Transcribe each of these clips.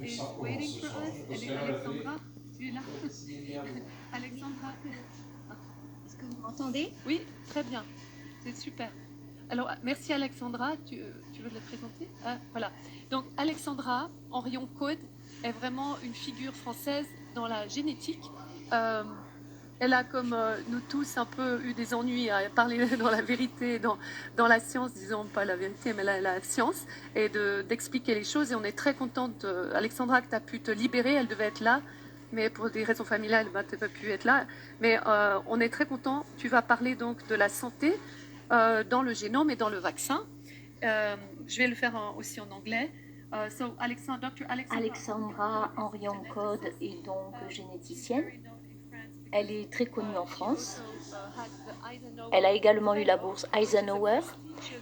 is waiting for us. Alexandra, tu es là? Alexandra, est-ce que vous m'entendez? Oui, très bien. C'est super. Alors, merci Alexandra. Tu veux le présenter? Voilà. Donc, Alexandra Henrion-Caude est vraiment une figure française dans la génétique. Elle a, comme nous tous, un peu eu des ennuis à parler dans la vérité, dans la science, disons pas la vérité, mais la science, et d'expliquer les choses. Et on est très contente, Alexandra, que tu as pu te libérer. Elle devait être là, mais pour des raisons familiales, tu n'as pas pu être là. Mais on est très content. Tu vas parler donc de la santé dans le génome et dans le vaccin. Je vais le faire aussi en anglais. Alexandra Henrion-Caude est donc généticienne. Elle est très connue en France. Elle a également eu la bourse Eisenhower,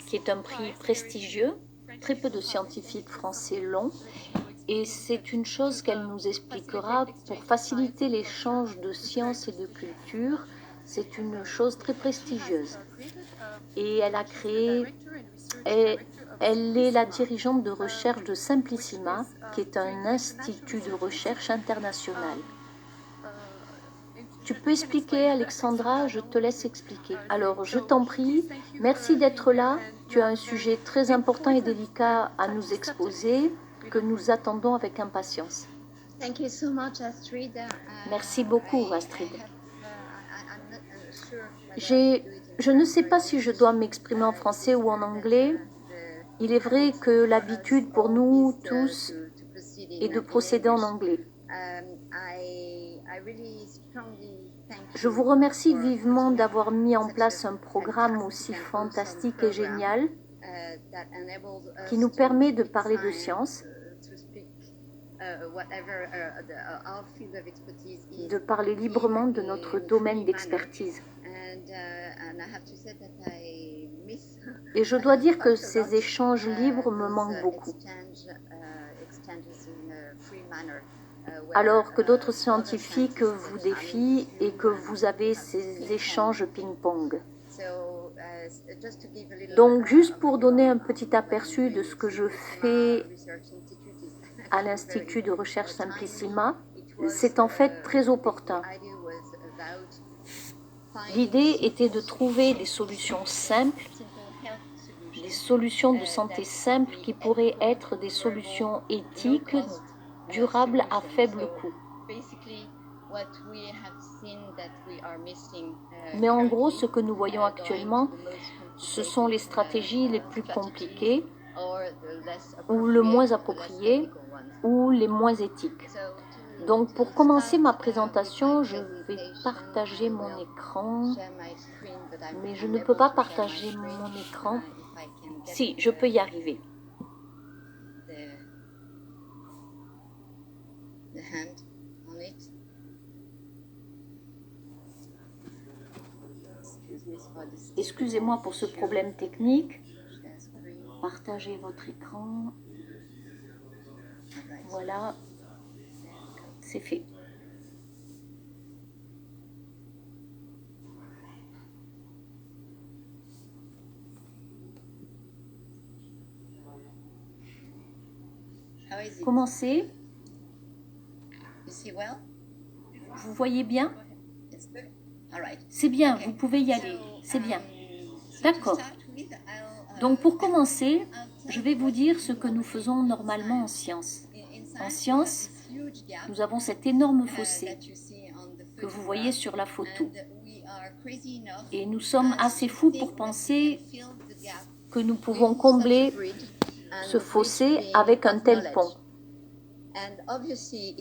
qui est un prix prestigieux. Très peu de scientifiques français l'ont. Et c'est une chose qu'elle nous expliquera pour faciliter l'échange de sciences et de culture. C'est une chose très prestigieuse. Et elle a créé... Elle est la dirigeante de recherche de Simplissima, qui est un institut de recherche international. Tu peux expliquer, Alexandra? Je te laisse expliquer. Alors, je t'en prie, merci d'être là. Tu as un sujet très important et délicat à nous exposer, que nous attendons avec impatience. Merci beaucoup, Astrid. Je ne sais pas si je dois m'exprimer en français ou en anglais. Il est vrai que l'habitude pour nous tous est de procéder en anglais. Je vous remercie vivement d'avoir mis en place un programme aussi fantastique et génial qui nous permet de parler de science, de parler librement de notre domaine d'expertise. Et je dois dire que ces échanges libres me manquent beaucoup. Alors que d'autres scientifiques vous défient et que vous avez ces échanges ping-pong. Donc, juste pour donner un petit aperçu de ce que je fais à l'Institut de recherche Simplissima, c'est en fait très opportun. L'idée était de trouver des solutions simples, des solutions de santé simples qui pourraient être des solutions éthiques, durables à faible coût. Mais en gros, ce que nous voyons actuellement, ce sont les stratégies les plus compliquées, ou le moins appropriées, ou les moins éthiques. Donc, pour commencer ma présentation, je vais partager mon écran, mais je ne peux pas partager mon écran. Si, je peux y arriver. Excusez-moi pour ce problème technique. Partagez votre écran. Voilà, c'est fait. Commencez. Vous voyez bien? C'est bien, vous pouvez y aller. C'est bien. D'accord. Donc pour commencer, je vais vous dire ce que nous faisons normalement en science. En science, nous avons cet énorme fossé que vous voyez sur la photo. Et nous sommes assez fous pour penser que nous pouvons combler ce fossé avec un tel pont.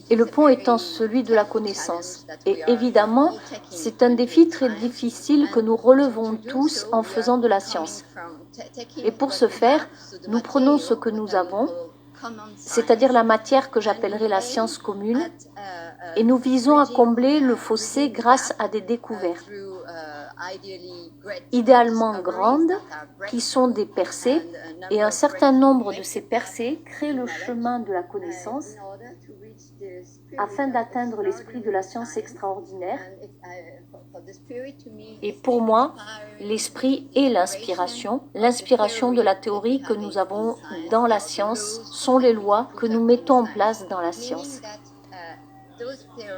Et le pont étant celui de la connaissance. Et évidemment, c'est un défi très difficile que nous relevons tous en faisant de la science. Et pour ce faire, nous prenons ce que nous avons, c'est-à-dire la matière que j'appellerais la science commune, et nous visons à combler le fossé grâce à des découvertes, idéalement grandes, qui sont des percées, et un certain nombre de ces percées créent le chemin de la connaissance afin d'atteindre l'esprit de la science extraordinaire. Et pour moi, l'esprit est l'inspiration. L'inspiration de la théorie que nous avons dans la science sont les lois que nous mettons en place dans la science.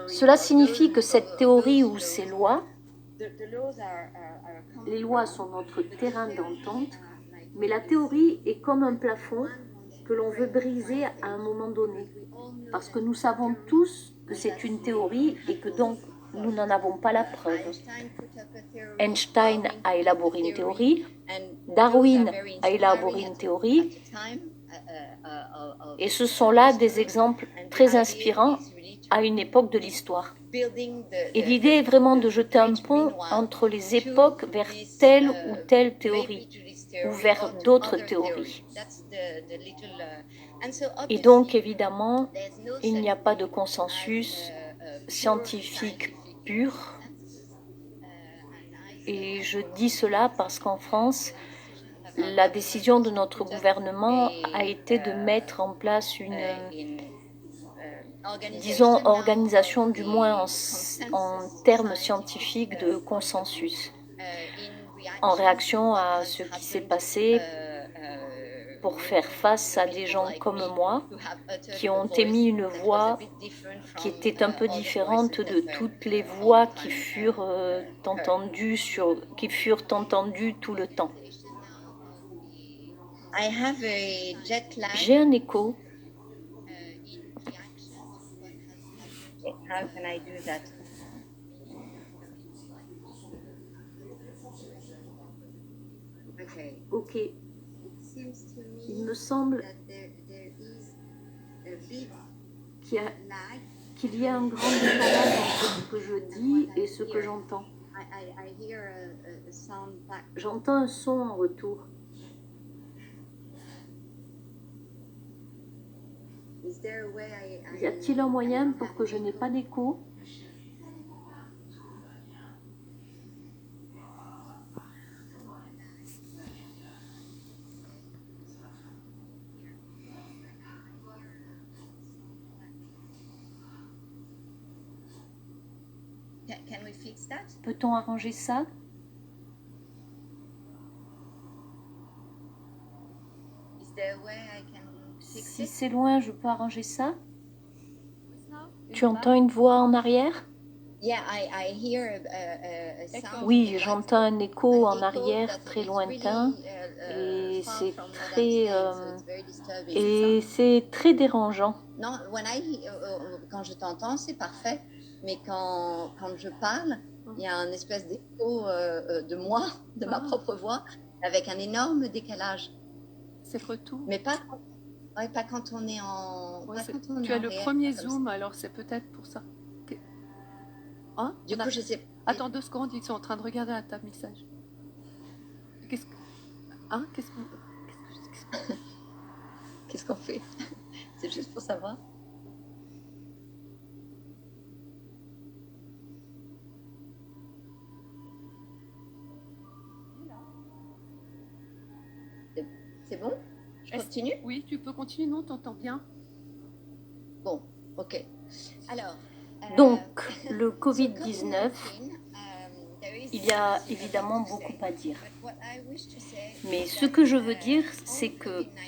Cela signifie que cette théorie ou ces lois, les lois sont notre terrain d'entente, mais la théorie est comme un plafond que l'on veut briser à un moment donné. Parce que nous savons tous que c'est une théorie et que donc nous n'en avons pas la preuve. Einstein a élaboré une théorie, Darwin a élaboré une théorie, et ce sont là des exemples très inspirants à une époque de l'histoire. Et l'idée est vraiment de jeter un pont entre les époques vers telle ou telle théorie, ou vers d'autres théories. Et donc, évidemment, il n'y a pas de consensus scientifique pur. Et je dis cela parce qu'en France, la décision de notre gouvernement a été de mettre en place une, disons, organisation du moins en termes scientifiques de consensus, en réaction à ce qui s'est passé pour faire face à des gens comme moi qui ont émis une voix qui était un peu différente de toutes les voix qui furent entendues tout le temps. J'ai un écho. How can I do that? Ok. Il me semble qu'il y a un grand décalage entre ce que je dis et ce que j'entends. J'entends un son en retour. Y a-t-il un moyen pour que je n'ai pas d'écho? Peut-on arranger ça? Si c'est loin, je peux arranger ça? Tu entends une voix en arrière? Oui, j'entends un écho en arrière très lointain et c'est très dérangeant. Non, quand je t'entends, c'est parfait. Mais quand je parle, il y a un espèce d'écho de moi, de ma propre voix, avec un énorme décalage. C'est retour. Mais pas quand on est en... Ouais, tu as le premier zoom, alors c'est peut-être pour ça. Hein? Du coup, je sais... Attends 2 secondes, ils sont en train de regarder à ta message. Qu'est-ce qu'on fait? C'est juste pour savoir. C'est bon? Je continue? Oui, tu peux continuer. Non, t'entends bien. Bon, ok. Alors... Donc, le Covid-19, il y a évidemment beaucoup à dire. Mais ce que je veux dire, c'est que